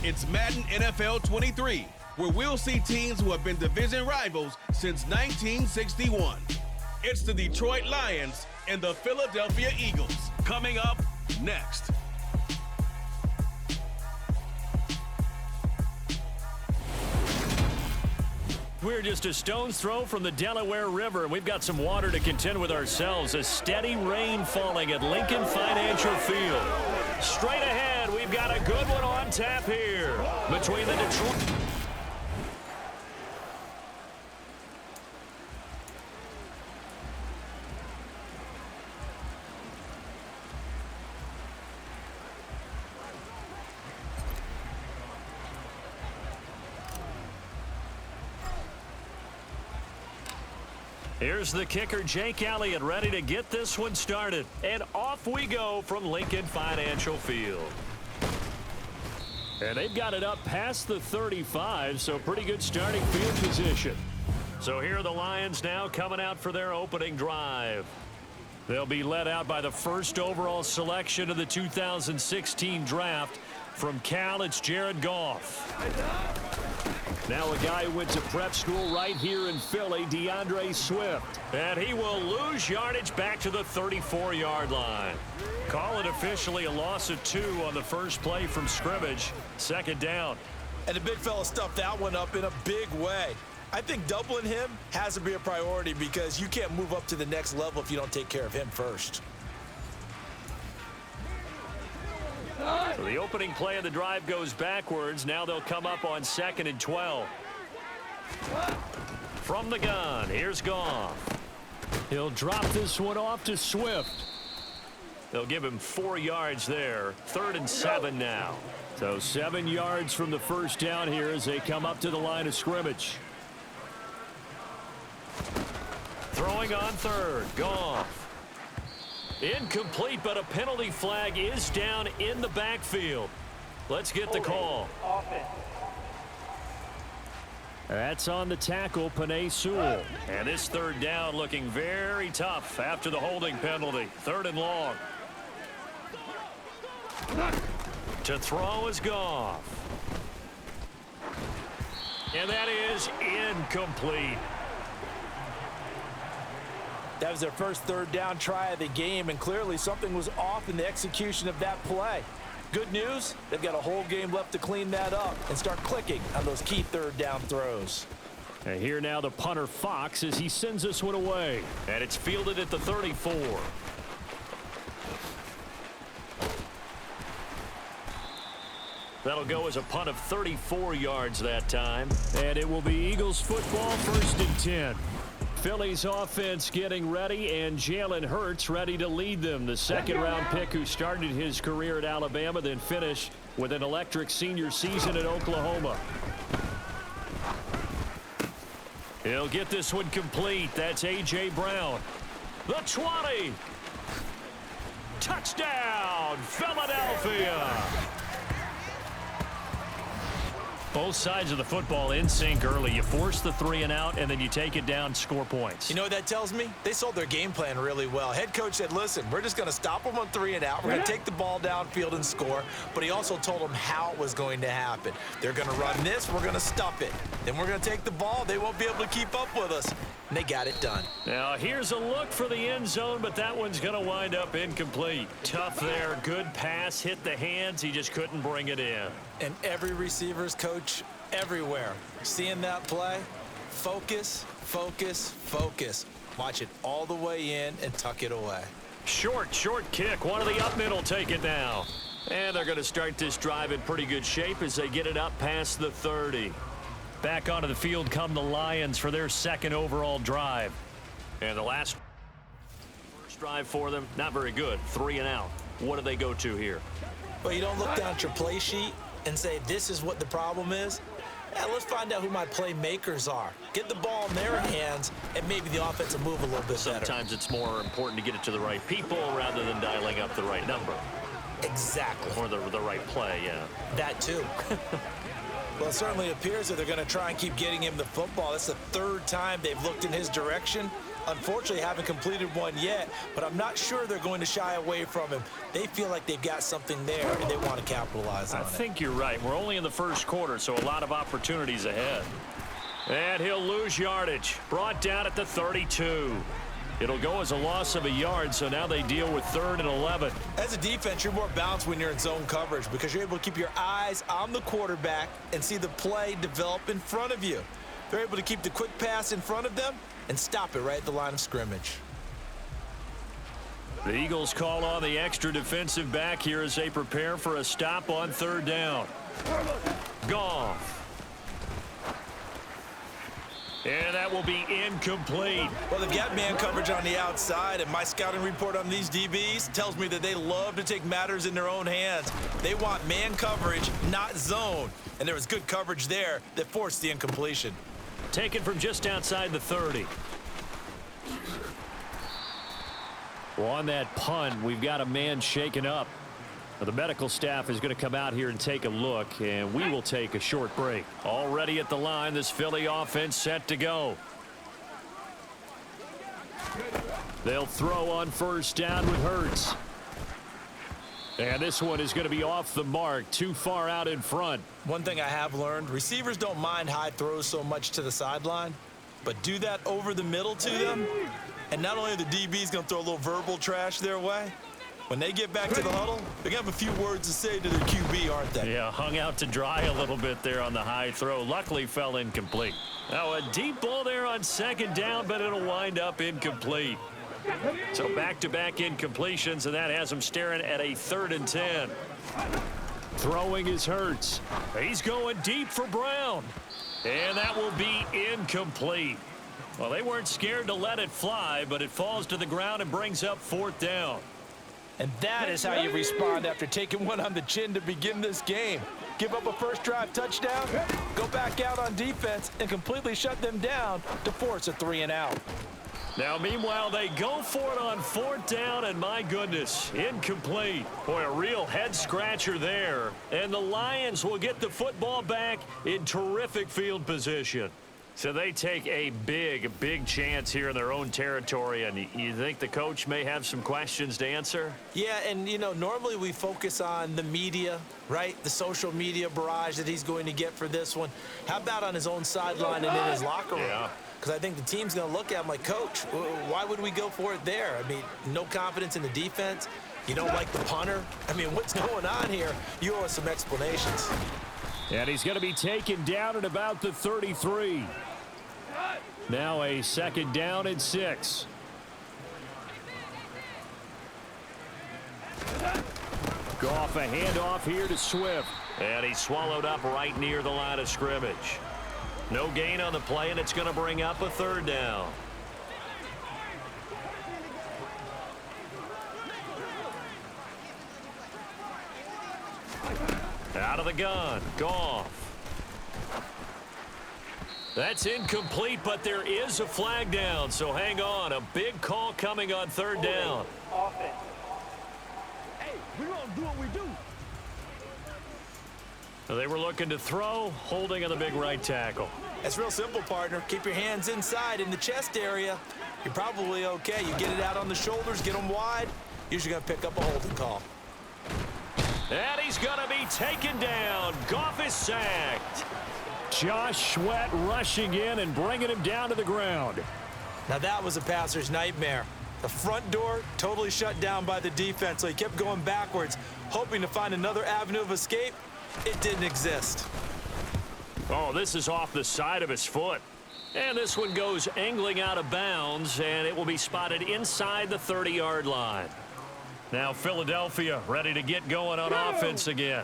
It's Madden NFL 23, where we'll see teams who have been division rivals since 1961. It's the Detroit Lions and the Philadelphia Eagles. Coming up next. We're just a stone's throw from the Delaware River, and we've got some water to contend with ourselves. A steady rain falling at Lincoln Financial Field. Straight ahead, we've got a good one on tap here between the Detroit... Here's the kicker, Jake Elliott, ready to get this one started. And off we go from Lincoln Financial Field. And they've got it up past the 35, so pretty good starting field position. So here are the Lions now coming out for their opening drive. They'll be led out by the first overall selection of the 2016 draft. From Cal, it's Jared Goff. Now a guy who went to prep school right here in Philly, DeAndre Swift. And he will lose yardage back to the 34-yard line. Call it officially a loss of 2 on the first play from scrimmage. Second down. And the big fella stuffed that one up in a big way. I think doubling him has to be a priority because you can't move up to the next level if you don't take care of him first. So the opening play of the drive goes backwards. Now they'll come up on 2nd and 12. From the gun, here's Goff. He'll drop this one off to Swift. They'll give him 4 yards there. 3rd and 7 now. So 7 yards from the first down here as they come up to the line of scrimmage. Throwing on 3rd, Goff. Incomplete, but a penalty flag is down in the backfield. Let's get the call. That's on the tackle, Penei Sewell. And this 3rd down looking very tough after the holding penalty. 3rd and long. To throw is Goff. And that is incomplete. That was their first 3rd down try of the game, and clearly something was off in the execution of that play. Good news, they've got a whole game left to clean that up and start clicking on those key 3rd down throws. And here now the punter Fox as he sends this one away. And it's fielded at the 34. That'll go as a punt of 34 yards that time. And it will be Eagles football, 1st and 10. Philly's offense getting ready, and Jalen Hurts ready to lead them. The 2nd-round pick who started his career at Alabama, then finished with an electric senior season at Oklahoma. He'll get this one complete. That's A.J. Brown. The 20. Touchdown, Philadelphia. Both sides of the football in sync early. You force the 3 and out, and then you take it down, score points. You know what that tells me? They sold their game plan really well. Head coach said, listen, we're just going to stop them on 3 and out. We're going to take the ball downfield and score. But he also told them how it was going to happen. They're going to run this. We're going to stuff it. Then we're going to take the ball. They won't be able to keep up with us. And they got it done. Now, here's a look for the end zone, but that one's going to wind up incomplete. Tough there. Good pass. Hit the hands. He just couldn't bring it in. And every receiver's coach everywhere. Seeing that play, focus, focus, focus. Watch it all the way in and tuck it away. Short kick. One of the up middle take it now. And they're going to start this drive in pretty good shape as they get it up past the 30. Back onto the field come the Lions for their 2nd overall drive. And the first drive for them, not very good. 3 and out. What do they go to here? Well, you don't look down at your play sheet and say, this is what the problem is. Yeah, let's find out who my playmakers are. Get the ball in their hands, and maybe the offense will move a little bit better. Sometimes it's more important to get it to the right people rather than dialing up the right number. Exactly. Or the right play, yeah. That too. Well, it certainly appears that they're going to try and keep getting him the football. That's the 3rd time they've looked in his direction, Unfortunately, haven't completed one yet, but I'm not sure they're going to shy away from him. They feel like they've got something there, and they want to capitalize on it. I think you're right. We're only in the first quarter, so a lot of opportunities ahead. And he'll lose yardage. Brought down at the 32. It'll go as a loss of a yard, so now they deal with 3rd and 11. As a defense, you're more balanced when you're in zone coverage because you're able to keep your eyes on the quarterback and see the play develop in front of you. They're able to keep the quick pass in front of them and stop it right at the line of scrimmage. The Eagles call on the extra defensive back here as they prepare for a stop on 3rd down. Goff. And that will be incomplete. Well, they've got man coverage on the outside, and my scouting report on these DBs tells me that they love to take matters in their own hands. They want man coverage, not zone. And there was good coverage there that forced the incompletion. Taken from just outside the 30. Well, on that punt, we've got a man shaken up. Now, the medical staff is going to come out here and take a look, and we will take a short break. Already at the line, this Philly offense set to go. They'll throw on 1st down with Hurts. And this one is going to be off the mark, too far out in front. One thing I have learned, receivers don't mind high throws so much to the sideline, but do that over the middle to them, and not only are the DBs going to throw a little verbal trash their way, when they get back to the huddle, they're going to have a few words to say to their QB, aren't they? Yeah, hung out to dry a little bit there on the high throw. Luckily fell incomplete. Now a deep ball there on 2nd down, but it'll wind up incomplete. So back-to-back incompletions, and that has him staring at a 3rd and 10. Throwing is Hurts. He's going deep for Brown. And that will be incomplete. Well, they weren't scared to let it fly, but it falls to the ground and brings up 4th down. And that is how you respond after taking one on the chin to begin this game. Give up a first drive touchdown, go back out on defense, and completely shut them down to force a 3 and out. Now, meanwhile, they go for it on 4th down, and my goodness, incomplete. Boy, a real head-scratcher there. And the Lions will get the football back in terrific field position. So they take a big chance here in their own territory, and you think the coach may have some questions to answer? Yeah, and, you know, normally we focus on the media, right? The social media barrage that he's going to get for this one. How about on his own sideline and in his locker room? Yeah. Because I think the team's going to look at him like, Coach, why would we go for it there? I mean, no confidence in the defense. You don't like the punter. I mean, what's going on here? You owe us some explanations. And he's going to be taken down at about the 33. Now a 2nd down and 6. Goff, a handoff here to Swift. And he's swallowed up right near the line of scrimmage. No gain on the play, and it's going to bring up a 3rd down. Out of the gun, Goff. That's incomplete, but there is a flag down, so hang on. A big call coming on 3rd down. Hey, we're going to do what we do. They were looking to throw, holding on the big right tackle. It's real simple, partner. Keep your hands inside in the chest area. You're probably okay. You get it out on the shoulders, get them wide. Usually going to pick up a holding call. And he's going to be taken down. Goff is sacked. Josh Sweat rushing in and bringing him down to the ground. Now that was a passer's nightmare. The front door totally shut down by the defense, so he kept going backwards, hoping to find another avenue of escape. It didn't exist. Oh, this is off the side of his foot. And this one goes angling out of bounds, and it will be spotted inside the 30-yard line. Now Philadelphia ready to get going on offense again.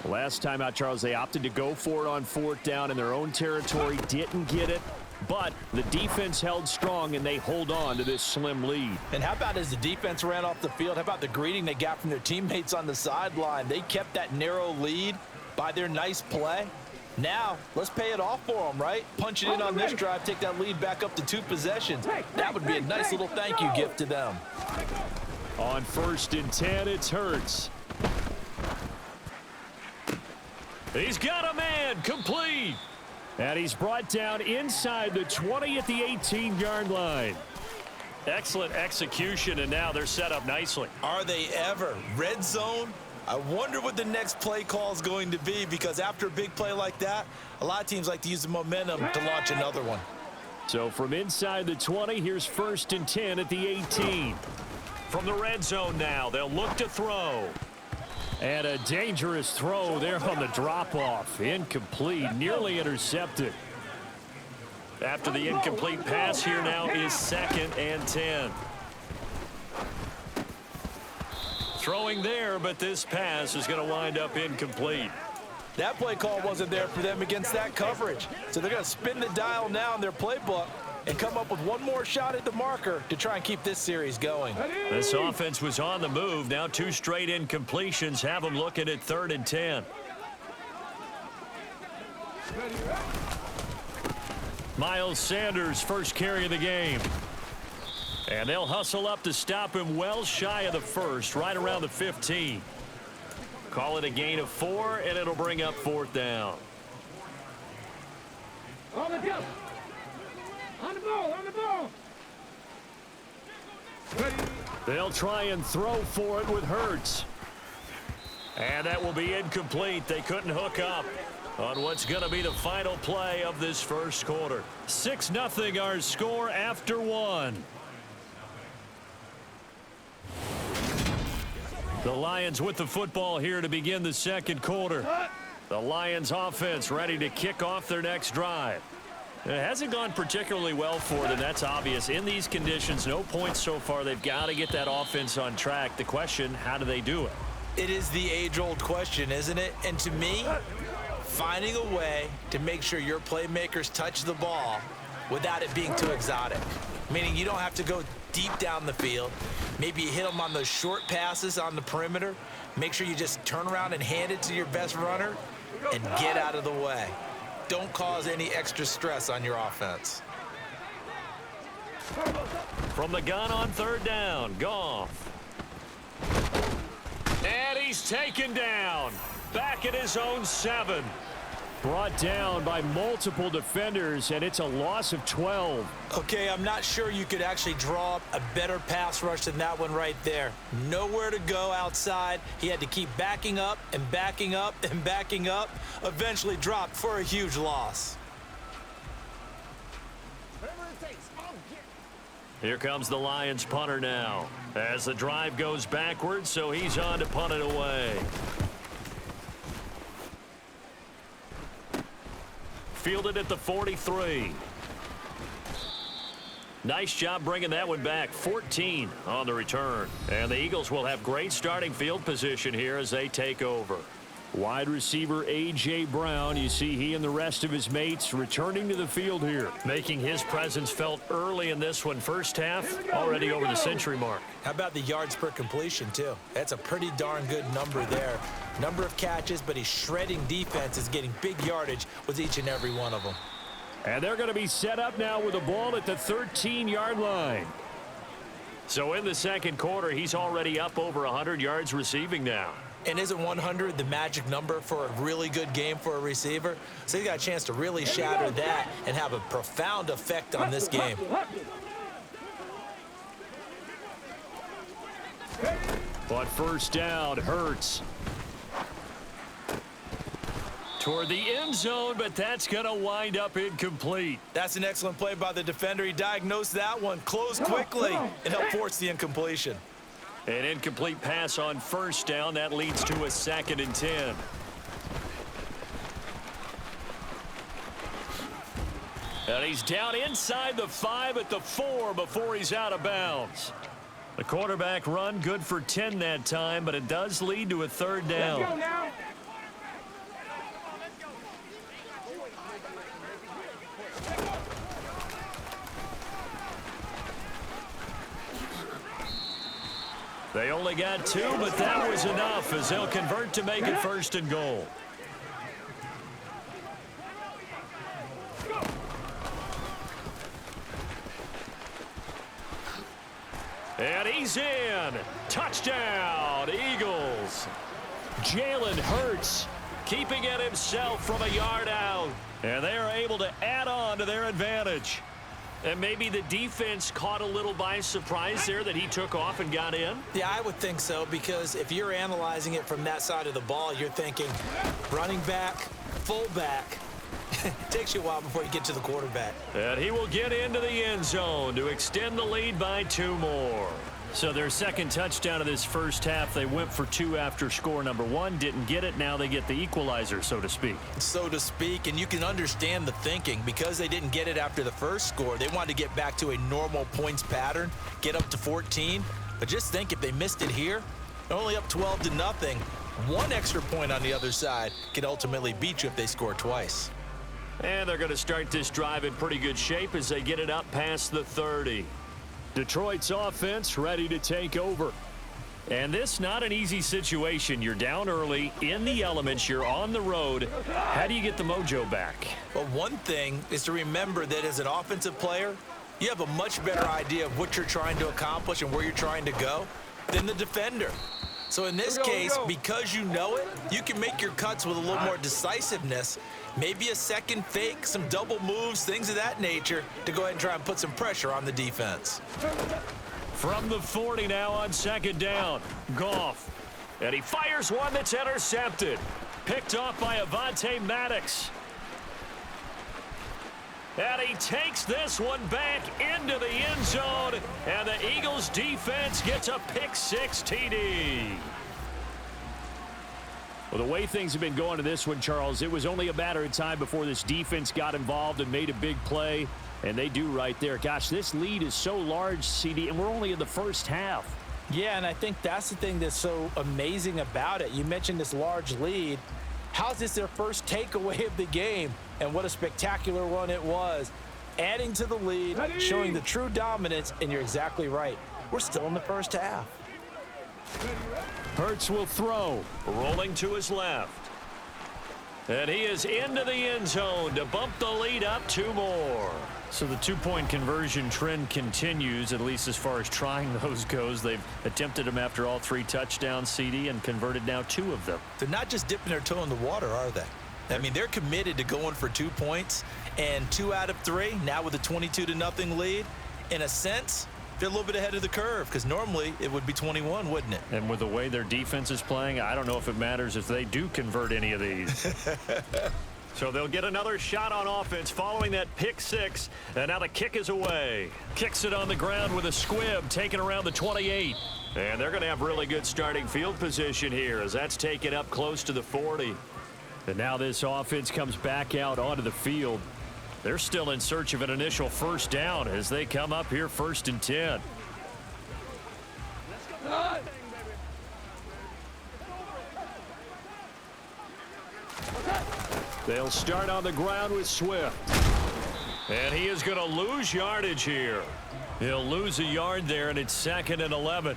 Last time out, Charles, they opted to go for it on 4th down in their own territory, didn't get it, but the defense held strong, and they hold on to this slim lead. And how about as the defense ran off the field, how about the greeting they got from their teammates on the sideline? They kept that narrow lead by their nice play. Now, let's pay it off for them, right? Punch it in on this drive, take that lead back up to 2 possessions. That would be a nice little thank you gift to them. On 1st and 10, it's Hurts. He's got a man, complete. And he's brought down inside the 20 at the 18-yard line. Excellent execution, and now they're set up nicely. Are they ever? Red zone? I wonder what the next play call is going to be, because after a big play like that, a lot of teams like to use the momentum to launch another one. So from inside the 20, here's 1st and 10 at the 18. From the red zone now, they'll look to throw. And a dangerous throw there on the drop-off. Incomplete, nearly intercepted. After the incomplete pass, here now is 2nd and 10. Throwing there, but this pass is going to wind up incomplete. That play call wasn't there for them against that coverage. So they're going to spin the dial now in their playbook and come up with one more shot at the marker to try and keep this series going. This offense was on the move. Now 2 straight incompletions have them looking at 3rd and 10. Miles Sanders, first carry of the game. And they'll hustle up to stop him well shy of the 1st, right around the 15. Call it a gain of 4, and it'll bring up 4th down. On the jump. On the ball, on the ball. They'll try and throw for it with Hurts. And that will be incomplete. They couldn't hook up on what's going to be the final play of this first quarter. 6-0 our score after 1. The Lions with the football here to begin the second quarter. The Lions offense ready to kick off their next drive. It hasn't gone particularly well for them. That's obvious. In these conditions, no points so far. They've got to get that offense on track. The question, how do they do it? It is the age-old question, isn't it? And to me, finding a way to make sure your playmakers touch the ball without it being too exotic. Meaning you don't have to go deep down the field. Maybe you hit them on those short passes on the perimeter. Make sure you just turn around and hand it to your best runner and get out of the way. Don't cause any extra stress on your offense. From the gun on 3rd down, Goff. And he's taken down. Back at his own 7. Brought down by multiple defenders, and it's a loss of 12. Okay, I'm not sure you could actually draw up a better pass rush than that one right there. Nowhere to go outside. He had to keep backing up and backing up and backing up. Eventually dropped for a huge loss. Here comes the Lions punter now. As the drive goes backwards, so he's on to punt it away. Fielded at the 43. Nice job bringing that one back. 14 on the return. And the Eagles will have great starting field position here as they take over. Wide receiver A.J. Brown, you see he and the rest of his mates returning to the field here. Making his presence felt early in this one. First half, already over the century mark. How about the yards per completion, too? That's a pretty darn good number there. Number of catches, but he's shredding defenses, getting big yardage with each and every one of them. And they're going to be set up now with the ball at the 13-yard line. So in the second quarter, he's already up over 100 yards receiving now. And isn't 100 the magic number for a really good game for a receiver? So he's got a chance to really shatter that and have a profound effect on this game. But first down, Hurts. Toward the end zone, but that's going to wind up incomplete. That's an excellent play by the defender. He diagnosed that one, closed quickly, and helped force the incompletion. An incomplete pass on first down. That leads to a 2nd and 10. And he's down inside the 5 at the 4 before he's out of bounds. The quarterback run good for 10 that time, but it does lead to a 3rd down. Let's go now. They only got 2, but that was enough as they'll convert to make it 1st and goal. And he's in. Touchdown, Eagles. Jalen Hurts keeping it himself from a yard out. And they are able to add on to their advantage. And maybe the defense caught a little by surprise there that he took off and got in? Yeah, I would think so, because if you're analyzing it from that side of the ball, you're thinking running back, fullback. It takes you a while before you get to the quarterback. And he will get into the end zone to extend the lead by 2 more. So their second touchdown of this first half, they went for 2 after score number 1, didn't get it. Now they get the equalizer, so to speak. So to speak, and you can understand the thinking. Because they didn't get it after the first score, they wanted to get back to a normal points pattern, get up to 14. But just think, if they missed it here, they're only up 12-0. 1 extra point on the other side can ultimately beat you if they score twice. And they're going to start this drive in pretty good shape as they get it up past the 30. Detroit's offense ready to take over. And this not an easy situation. You're down early, in the elements, you're on the road. How do you get the mojo back? Well, one thing is to remember that as an offensive player, you have a much better idea of what you're trying to accomplish and where you're trying to go than the defender. So in this case, because you know it, you can make your cuts with a little more decisiveness. Maybe a second fake, some double moves, things of that nature, to go ahead and try and put some pressure on the defense. From the 40 now on second down, Goff. And he fires one that's intercepted. Picked off by Avonte Maddox. And he takes this one back into the end zone. And the Eagles defense gets a pick-6 TD. Well, the way things have been going to this one, Charles, it was only a matter of time before this defense got involved and made a big play. And they do right there. Gosh, this lead is so large, CD, and we're only in the first half. Yeah, and I think that's the thing that's so amazing about it. You mentioned this large lead. How is this their first takeaway of the game? And what a spectacular one it was. Adding to the lead, showing the true dominance, and you're exactly right. We're still in the first half. Hurts will throw, rolling to his left. And he is into the end zone to bump the lead up 2 more. So the 2-point conversion trend continues, at least as far as trying those goes. They've attempted them after all 3 touchdowns, CD, and converted now 2 of them. They're not just dipping their toe in the water, are they? I mean, they're committed to going for 2 points, and 2 out of 3, now with a 22-0 lead. In a sense, they're a little bit ahead of the curve, because normally it would be 21, wouldn't it? And with the way their defense is playing, I don't know if it matters if they do convert any of these. So they'll get another shot on offense following that pick-6, and now the kick is away. Kicks it on the ground with a squib, taken around the 28. And they're going to have really good starting field position here as that's taken up close to the 40. And now this offense comes back out onto the field. They're still in search of an initial first down as they come up here 1st and 10. They'll start on the ground with Swift. And he is going to lose yardage here. He'll lose a yard there, and it's 2nd and 11.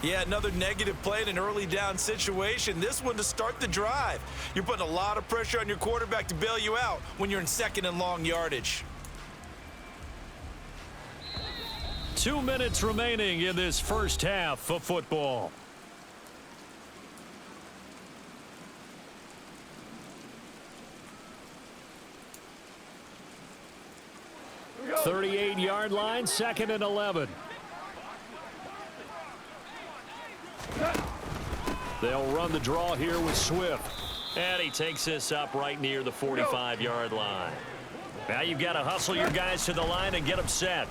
Yeah, another negative play in an early down situation. This one to start the drive. You're putting a lot of pressure on your quarterback to bail you out when you're in 2nd and long yardage. 2 minutes remaining in this first half of football. .38-yard line, 2nd and 11. They'll run the draw here with Swift. And he takes this up right near the 45-yard line. Now you've got to hustle your guys to the line and get them set.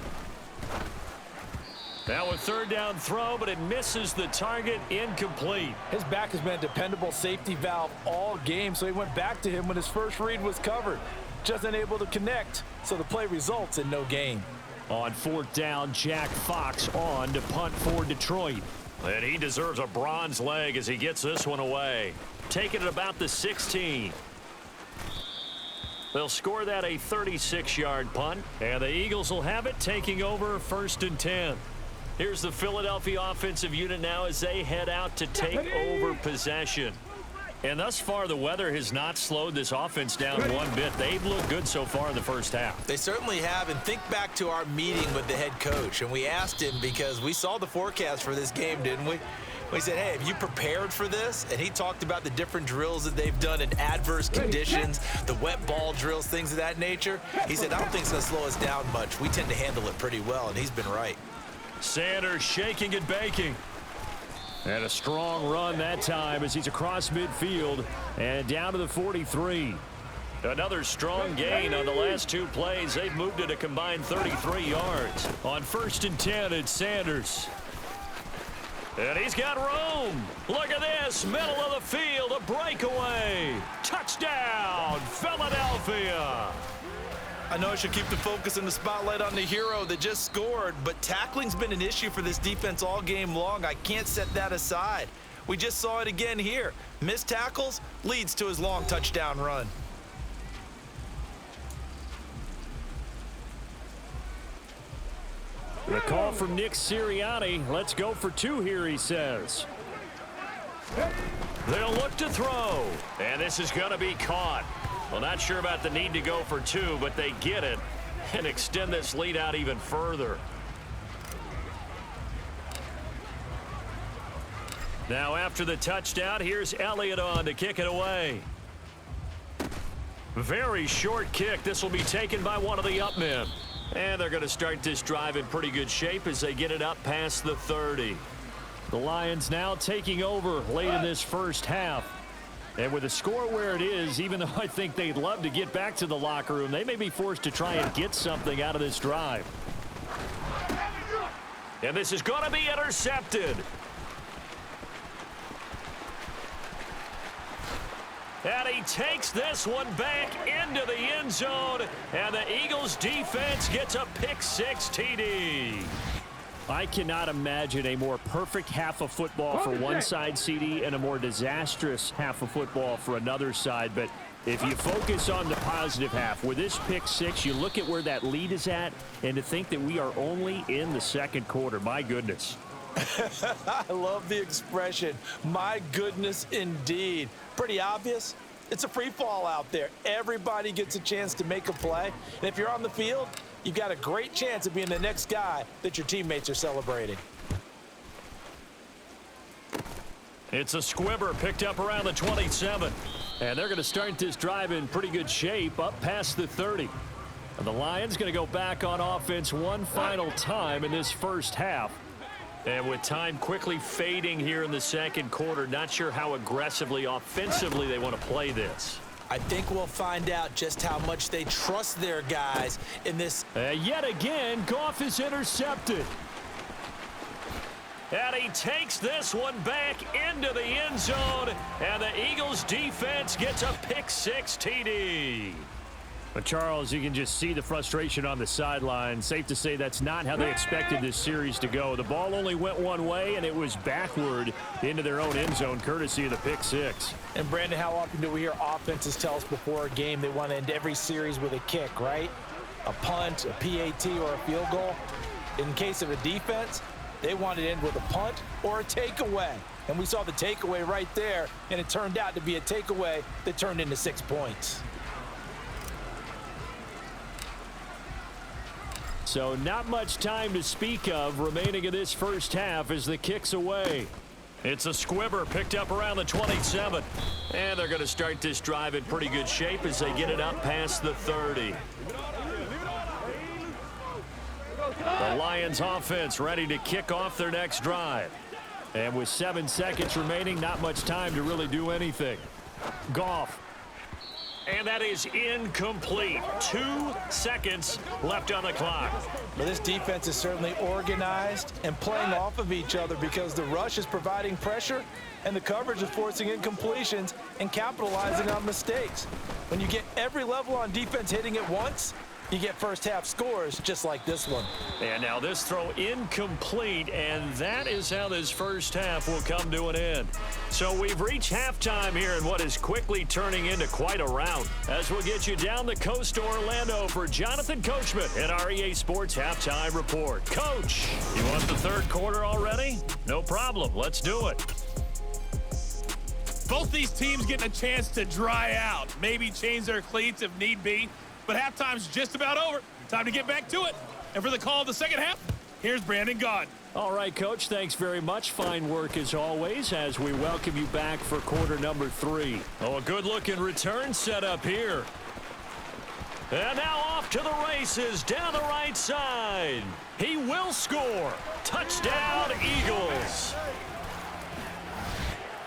Now a 3rd down throw, but it misses the target, incomplete. His back has been a dependable safety valve all game, so he went back to him when his first read was covered. Just unable to connect, so the play results in no gain. On 4th down, Jack Fox on to punt for Detroit. And he deserves a bronze leg as he gets this one away. Taking it about the 16. They'll score that a 36-yard punt, and the Eagles will have it, taking over 1st and 10. Here's the Philadelphia offensive unit now as they head out to take over possession. And thus far, the weather has not slowed this offense down one bit. They've looked good so far in the first half. They certainly have, and think back to our meeting with the head coach, and we asked him because we saw the forecast for this game, didn't we? He said, hey, have you prepared for this? And he talked about the different drills that they've done in adverse conditions, the wet ball drills, things of that nature. He said, I don't think it's going to slow us down much. We tend to handle it pretty well, and he's been right. Sanders shaking and baking. And a strong run that time as he's across midfield and down to the 43. Another strong gain on the last two plays. They've moved it a combined 33 yards. On 1st and 10, it's Sanders. And he's got room. Look at this. Middle of the field. A breakaway. Touchdown, Philadelphia. I know I should keep the focus and the spotlight on the hero that just scored, but tackling's been an issue for this defense all game long. I can't set that aside. We just saw it again here. Missed tackles leads to his long touchdown run. The call from Nick Sirianni. Let's go for 2 here, he says. They'll look to throw. And this is going to be caught. Well, not sure about the need to go for 2, but they get it and extend this lead out even further. Now after the touchdown, here's Elliott on to kick it away. Very short kick. This will be taken by one of the up men. And they're going to start this drive in pretty good shape as they get it up past the 30. The Lions now taking over late in this first half. And with the score where it is, even though I think they'd love to get back to the locker room, they may be forced to try and get something out of this drive. And this is going to be intercepted. And he takes this one back into the end zone. And the Eagles defense gets a pick-6 TD. I cannot imagine a more perfect half of football for one side, CD, and a more disastrous half of football for another side. But if you focus on the positive half, with this pick-6, you look at where that lead is at, and to think that we are only in the second quarter. My goodness. I love the expression. My goodness, indeed. Pretty obvious. It's a free fall out there. Everybody gets a chance to make a play. And if you're on the field, you've got a great chance of being the next guy that your teammates are celebrating. It's a squibber picked up around the 27. And they're going to start this drive in pretty good shape up past the 30. And the Lions going to go back on offense one final time in this first half. And with time quickly fading here in the second quarter, not sure how aggressively, offensively they want to play this. I think we'll find out just how much they trust their guys in this. Yet again, Goff is intercepted. And he takes this one back into the end zone. And the Eagles defense gets a pick-6 TD. But Charles, you can just see the frustration on the sideline. Safe to say that's not how they expected this series to go. The ball only went one way, and it was backward into their own end zone, courtesy of the pick-6. And, Brandon, how often do we hear offenses tell us before a game they want to end every series with a kick, right? A punt, a PAT, or a field goal. In case of a defense, they want to end with a punt or a takeaway. And we saw the takeaway right there, and it turned out to be a takeaway that turned into 6 points. So not much time to speak of remaining in this first half as the kick's away. It's a squibber picked up around the 27. And they're going to start this drive in pretty good shape as they get it up past the 30. The Lions offense ready to kick off their next drive. And with 7 seconds remaining, not much time to really do anything. Goff. And that is incomplete. 2 seconds left on the clock. But this defense is certainly organized and playing off of each other because the rush is providing pressure and the coverage is forcing incompletions and capitalizing on mistakes. When you get every level on defense hitting at once, you get first half scores just like this one. And now this throw incomplete, and that is how this first half will come to an end. So we've reached halftime here in what is quickly turning into quite a rout. As we'll get you down the coast to Orlando for Jonathan Coachman at our EA Sports Halftime Report. Coach, you want the third quarter already? No problem. Let's do it. Both these teams getting a chance to dry out, maybe change their cleats if need be. But halftime's just about over. Time to get back to it. And for the call of the second half, Here's Brandon Gaudin. All right, Coach, thanks very much. Fine work as always as we welcome you back for quarter number 3. Oh, a good-looking return set up here. And now off to the races down the right side. He will score. Touchdown, Eagles.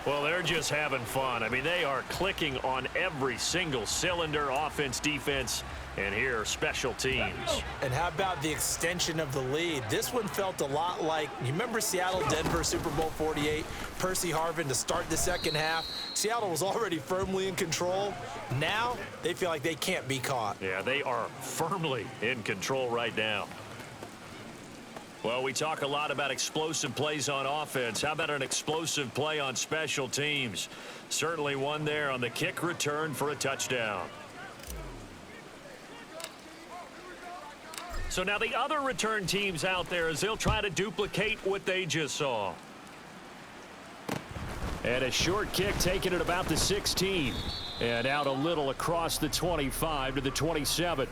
Well, they're just having fun. I mean, they are clicking on every single cylinder, offense, defense, and here, special teams. And how about the extension of the lead? This one felt a lot like, you remember Seattle-Denver Super Bowl 48? Percy Harvin to start the second half. Seattle was already firmly in control. Now, they feel like they can't be caught. Yeah, they are firmly in control right now. Well, we talk a lot about explosive plays on offense. How about an explosive play on special teams? Certainly one there on the kick return for a touchdown. So now the other return teams out there as they'll try to duplicate what they just saw. And a short kick taken at about the 16. And out a little across the 25 to the 27.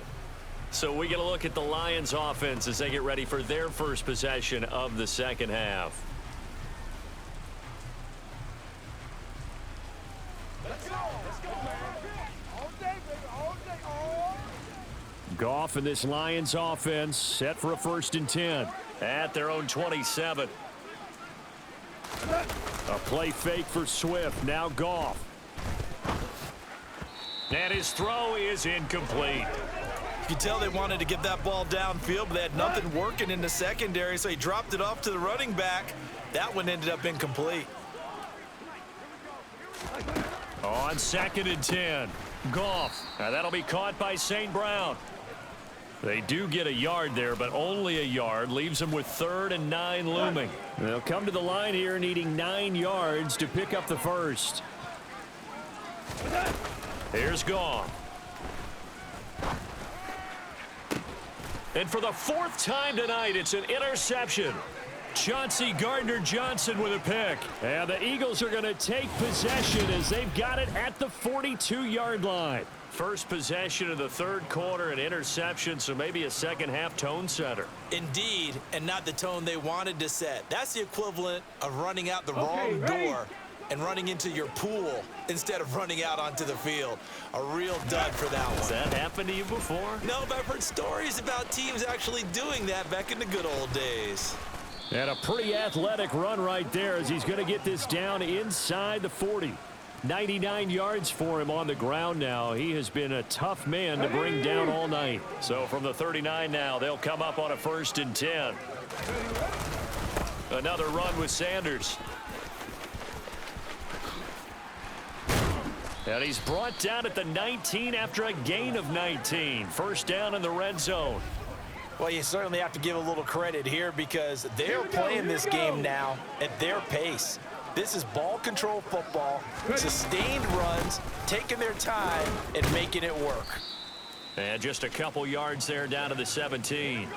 So we get a look at the Lions offense as they get ready for their first possession of the second half. Let's go, man. All day, baby, all day, all day. Goff and this Lions offense set for a 1st and 10 at their own 27. A play fake for Swift. Now Goff. And his throw is incomplete. You can tell they wanted to get that ball downfield, but they had nothing working in the secondary, so he dropped it off to the running back. That one ended up incomplete. On 2nd and 10, Goff. Now that'll be caught by St. Brown. They do get a yard there, but only a yard. Leaves them with 3rd and 9 looming. They'll come to the line here needing 9 yards to pick up the first. Here's Goff. And for the 4th time tonight, it's an interception. Chauncey Gardner-Johnson with a pick. And the Eagles are going to take possession as they've got it at the 42-yard line. First possession of the 3rd quarter, an interception, so maybe a second-half tone setter. Indeed, and not the tone they wanted to set. That's the equivalent of running out the wrong door and running into your pool instead of running out onto the field. A real dud for that one. Has that happened to you before? No, but I've heard stories about teams actually doing that back in the good old days. And a pretty athletic run right there as he's going to get this down inside the 40. 99 yards for him on the ground now. He has been a tough man to bring down all night. So from the 39 now, they'll come up on a 1st and 10. Another run with Sanders. And he's brought down at the 19 after a gain of 19. First down in the red zone. Well, you certainly have to give a little credit here because they're playing this game now at their pace. This is ball control football, sustained runs, taking their time and making it work. And just a couple yards there down to the 17.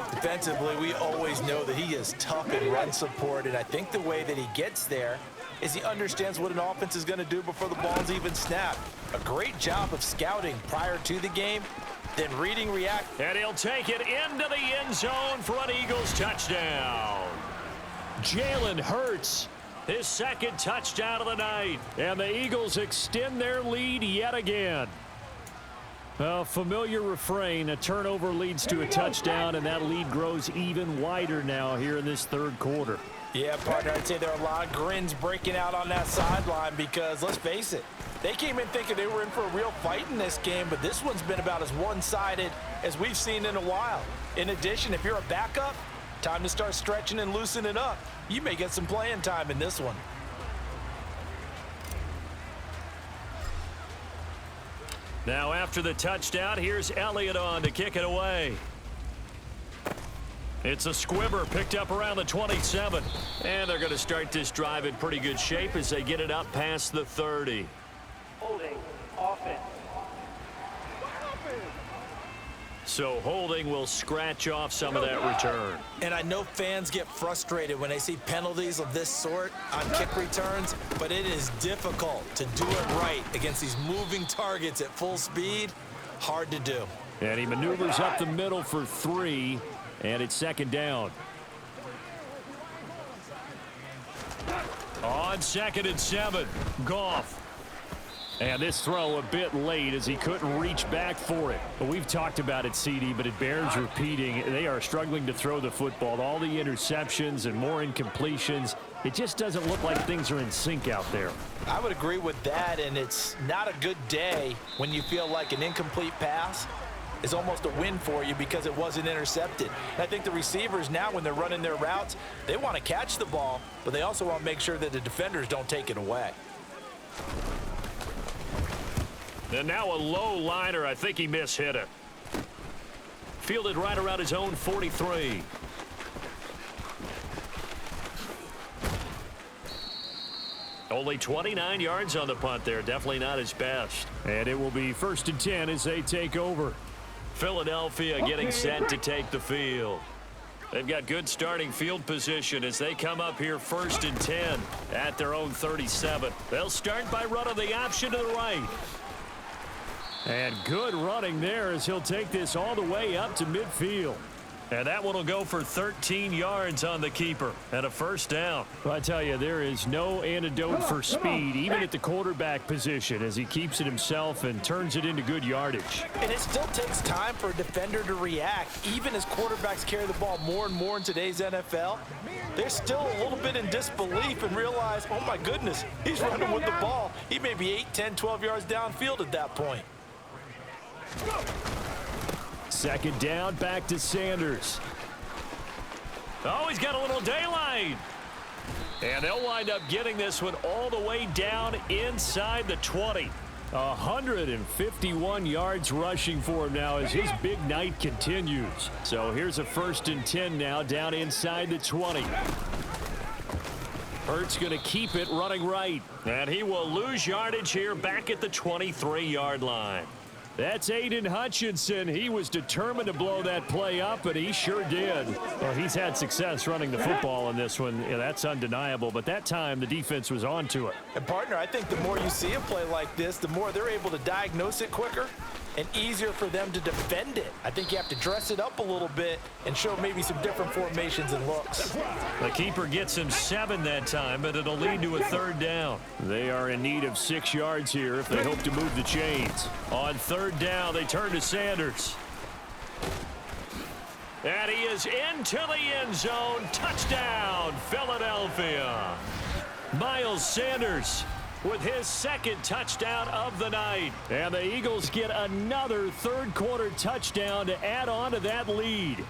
Defensively, we always know that he is tough in run support, and I think the way that he gets there is he understands what an offense is going to do before the ball's even snapped. A great job of scouting prior to the game, then reading, react. And he'll take it into the end zone for an Eagles touchdown. Jalen Hurts, his 2nd touchdown of the night. And the Eagles extend their lead yet again. A familiar refrain, a turnover leads to a touchdown, and that lead grows even wider now here in this 3rd quarter. Yeah, partner, I'd say there are a lot of grins breaking out on that sideline because, let's face it, they came in thinking they were in for a real fight in this game, but this one's been about as one-sided as we've seen in a while. In addition, if you're a backup, time to start stretching and loosening up. You may get some playing time in this one. Now after the touchdown, here's Elliott on to kick it away. It's a squibber picked up around the 27. And they're going to start this drive in pretty good shape as they get it up past the 30. Holding offense. So holding will scratch off some of that return. And I know fans get frustrated when they see penalties of this sort on kick returns, but it is difficult to do it right against these moving targets at full speed. Hard to do. And he maneuvers up the middle for 3. And it's second down. On 2nd and 7, Goff. And this throw a bit late as he couldn't reach back for it. But we've talked about it, CD, but it bears repeating. They are struggling to throw the football. All the interceptions and more incompletions. It just doesn't look like things are in sync out there. I would agree with that, and it's not a good day when you feel like an incomplete pass is almost a win for you because it wasn't intercepted. And I think the receivers now, when they're running their routes, they want to catch the ball, but they also want to make sure that the defenders don't take it away. And now a low liner. I think he mishit it. Fielded right around his own 43. Only 29 yards on the punt there. Definitely not his best. And it will be 1st and 10 as they take over. Philadelphia getting set to take the field. They've got good starting field position as they come up here 1st and 10 at their own 37. They'll start by running the option to the right. And good running there as he'll take this all the way up to midfield. And that one will go for 13 yards on the keeper and a 1st down. Well, I tell you, there is no antidote for speed, even at the quarterback position, as he keeps it himself and turns it into good yardage. And it still takes time for a defender to react. Even as quarterbacks carry the ball more and more in today's NFL, they're still a little bit in disbelief and realize, oh my goodness, he's running with the ball. He may be 8, 10, 12 yards downfield at that point. 2nd down, back to Sanders. Oh, he's got a little daylight. And they'll wind up getting this one all the way down inside the 20. 151 yards rushing for him now as his big night continues. So here's a 1st and 10 now down inside the 20. Hurts going to keep it running right. And he will lose yardage here back at the 23-yard line. That's Aiden Hutchinson. He was determined to blow that play up, and he sure did. Well, he's had success running the football in this one. Yeah, that's undeniable. But that time, the defense was on to it. And, partner, I think the more you see a play like this, the more they're able to diagnose it quicker and easier for them to defend it. I think you have to dress it up a little bit and show maybe some different formations and looks. The keeper gets him 7 that time, but it'll lead to a 3rd down. They are in need of 6 yards here if they hope to move the chains. On 3rd down, they turn to Sanders. And he is into the end zone. Touchdown, Philadelphia. Miles Sanders with his 2nd touchdown of the night. And the Eagles get another 3rd quarter touchdown to add on to that lead.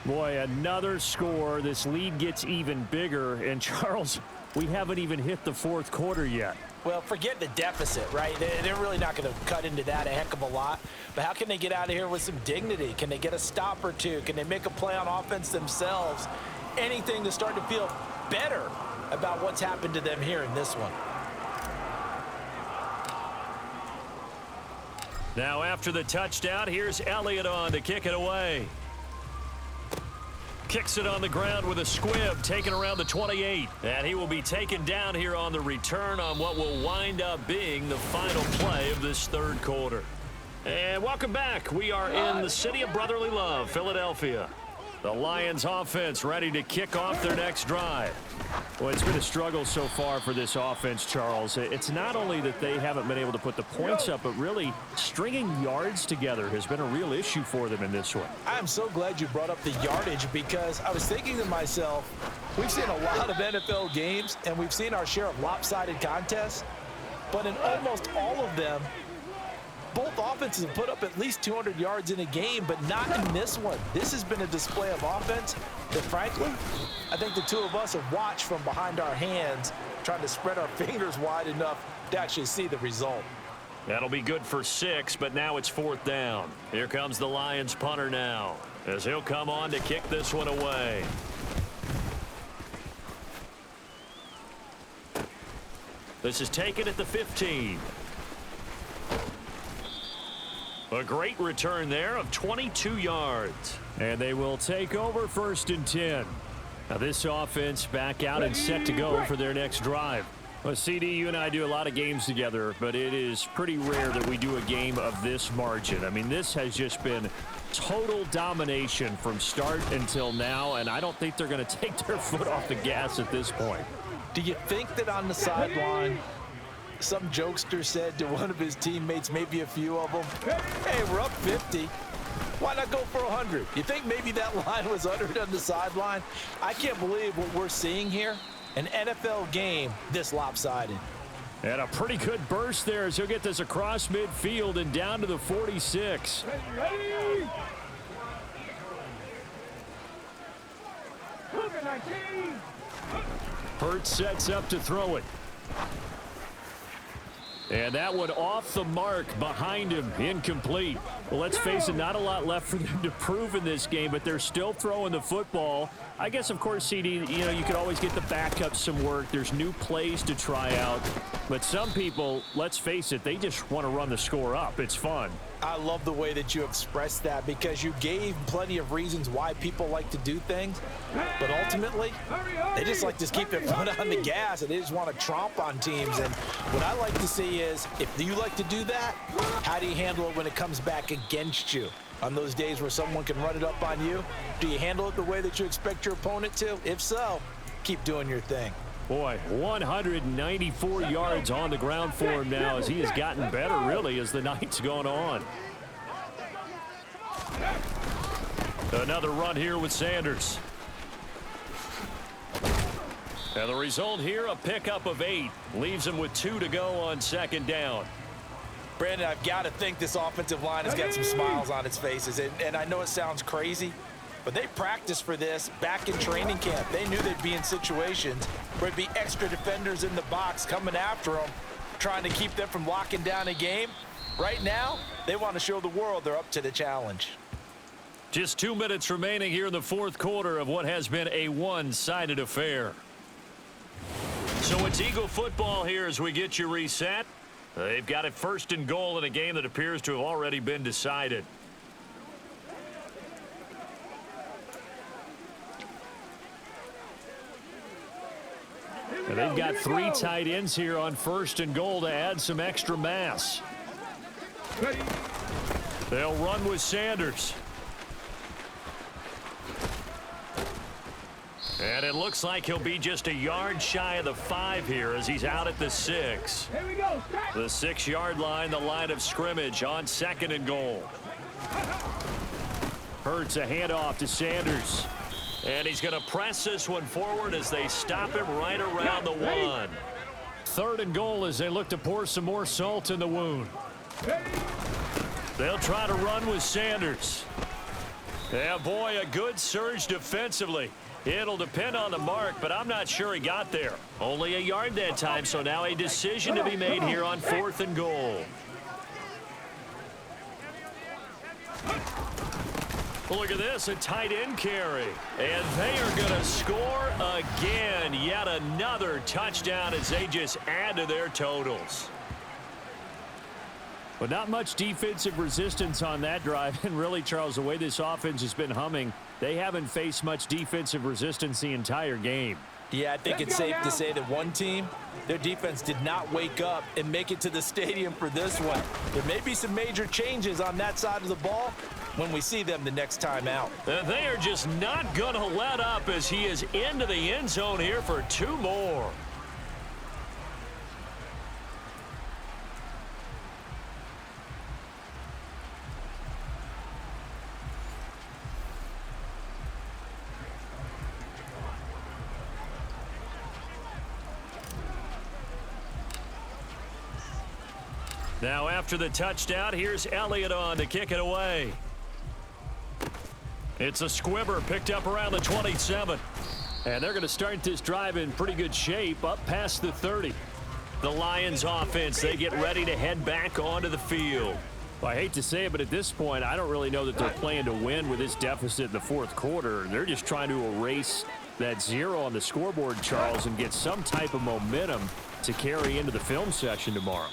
Boy, another score. This lead gets even bigger. And, Charles, we haven't even hit the 4th quarter yet. Well, forget the deficit, right? They're really not going to cut into that a heck of a lot. But how can they get out of here with some dignity? Can they get a stop or two? Can they make a play on offense themselves? Anything to start to feel better about what's happened to them here in this one. Now after the touchdown, here's Elliott on to kick it away. Kicks it on the ground with a squib, taken around the 28. And he will be taken down here on the return on what will wind up being the final play of this 3rd quarter. And welcome back. We are in the city of brotherly love, Philadelphia. The Lions offense ready to kick off their next drive. Well, it's been a struggle so far for this offense, Charles. It's not only that they haven't been able to put the points up, but really stringing yards together has been a real issue for them in this one. I'm so glad you brought up the yardage because I was thinking to myself, we've seen a lot of NFL games and we've seen our share of lopsided contests, but in almost all of them, both offenses have put up at least 200 yards in a game, but not in this one. This has been a display of offense that, frankly, I think the two of us have watched from behind our hands, trying to spread our fingers wide enough to actually see the result. That'll be good for 6, but now it's 4th down. Here comes the Lions punter now, as he'll come on to kick this one away. This is taken at the 15. A great return there of 22 yards. And they will take over 1st and 10. Now this offense back out and set to go for their next drive. Well, CD, you and I do a lot of games together, but it is pretty rare that we do a game of this margin. I mean, this has just been total domination from start until now, and I don't think they're going to take their foot off the gas at this point. Do you think that on the sideline, some jokester said to one of his teammates, maybe a few of them, hey, we're up 50. Why not go for 100? You think maybe that line was uttered on the sideline? I can't believe what we're seeing here. An NFL game this lopsided. And a pretty good burst there as he'll get this across midfield and down to the 46. Ready? Cookin 19. Hurts sets up to throw it. And that one off the mark behind him, incomplete. Well, let's face it, not a lot left for them to prove in this game, but they're still throwing the football. I guess, of course, CD, you could always get the backup some work. There's new plays to try out. But some people, let's face it, they just want to run the score up. It's fun. I love the way that you expressed that because you gave plenty of reasons why people like to do things. But ultimately, they just like to keep their foot on the gas and they just want to tromp on teams. And what I like to see is, if you like to do that, how do you handle it when it comes back against you? On those days where someone can run it up on you, do you handle it the way that you expect your opponent to? If so, keep doing your thing. Boy, 194 yards on the ground for him now as he has gotten better, really, as the night's gone on. Another run here with Sanders. And the result here, a pickup of 8. Leaves him with 2 to go on second down. Brandon, I've got to think this offensive line has got some smiles on its faces. And I know it sounds crazy, but they practiced for this back in training camp. They knew they'd be in situations where it'd be extra defenders in the box coming after them, trying to keep them from locking down a game. Right now, they want to show the world they're up to the challenge. Just 2 minutes remaining here in the fourth quarter of what has been a one-sided affair. So it's Eagle football here as we get you reset. They've got it first and goal in a game that appears to have already been decided. And they've got 3 tight ends here on first and goal to add some extra mass. They'll run with Sanders. And it looks like he'll be just a yard shy of the 5 here as he's out at the 6. Here we go. The 6-yard line, the line of scrimmage on second and goal. Hurts a handoff to Sanders. And he's going to press this one forward as they stop him right around the 1. Third and goal as they look to pour some more salt in the wound. They'll try to run with Sanders. Yeah, boy, a good surge defensively. It'll depend on the mark, but I'm not sure he got there. Only a yard that time, so now a decision to be made here on fourth and goal. Look at this, a tight end carry. And they are going to score again. Yet another touchdown as they just add to their totals. But not much defensive resistance on that drive. And really, Charles, the way this offense has been humming, they haven't faced much defensive resistance the entire game. Yeah, I think it's safe to say that one team, their defense did not wake up and make it to the stadium for this one. There may be some major changes on that side of the ball when we see them the next time out. They are just not going to let up as he is into the end zone here for 2 more. Now after the touchdown, here's Elliott on to kick it away. It's a squibber picked up around the 27. And they're going to start this drive in pretty good shape up past the 30. The Lions offense, they get ready to head back onto the field. Well, I hate to say it, but at this point, I don't really know that they're playing to win with this deficit in the fourth quarter. They're just trying to erase that 0 on the scoreboard, Charles, and get some type of momentum to carry into the film session tomorrow.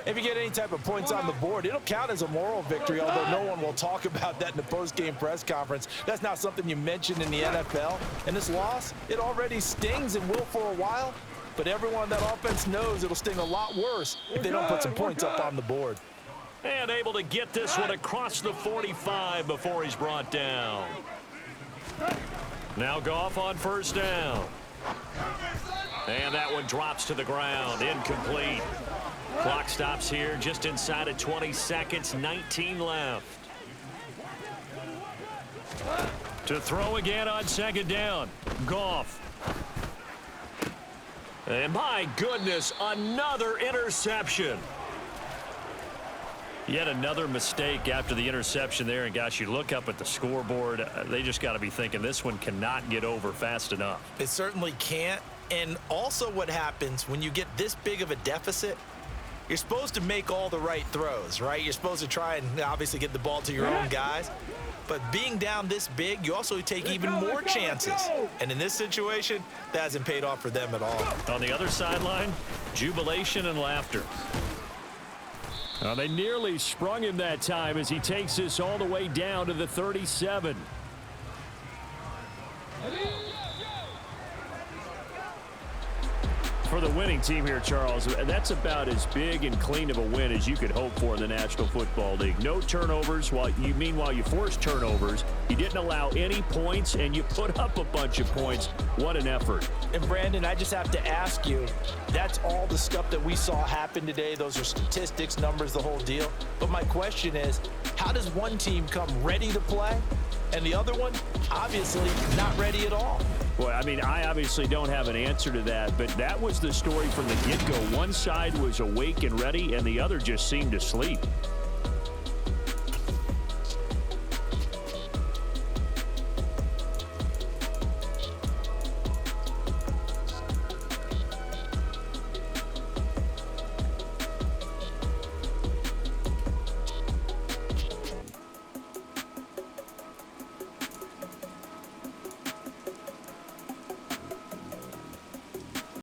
If you get any type of points on the board, it'll count as a moral victory, although no one will talk about that in the post-game press conference. That's not something you mentioned in the NFL. And this loss, it already stings and will for a while. but everyone on that offense knows it'll sting a lot worse if they don't put some points up on the board. And able to get this one across the 45 before he's brought down. Now Goff on first down. And that one drops to the ground. Incomplete. Clock stops here just inside of 20 seconds. 19 left. To throw again on second down. Goff. And my goodness, another interception. Yet another mistake after the interception there. And gosh, you look up at the scoreboard, they just got to be thinking this one cannot get over fast enough. It certainly can't. And also what happens when you get this big of a deficit, you're supposed to make all the right throws, right? You're supposed to try and obviously get the ball to your own guys. But being down this big, you also take even more chances. And in this situation, that hasn't paid off for them at all. On the other sideline, jubilation and laughter. They nearly sprung him that time as he takes this all the way down to the 37. For the winning team here, Charles, that's about as big and clean of a win as you could hope for in the National Football League. No turnovers. Meanwhile, you forced turnovers. You didn't allow any points, and you put up a bunch of points. What an effort. And, Brandon, I just have to ask you, that's all the stuff that we saw happen today. Those are statistics, numbers, the whole deal. But my question is, how does one team come ready to play, and the other one, obviously, not ready at all? Well, I mean, I obviously don't have an answer to that, but that was the story from the get-go. One side was awake and ready, and the other just seemed to sleep.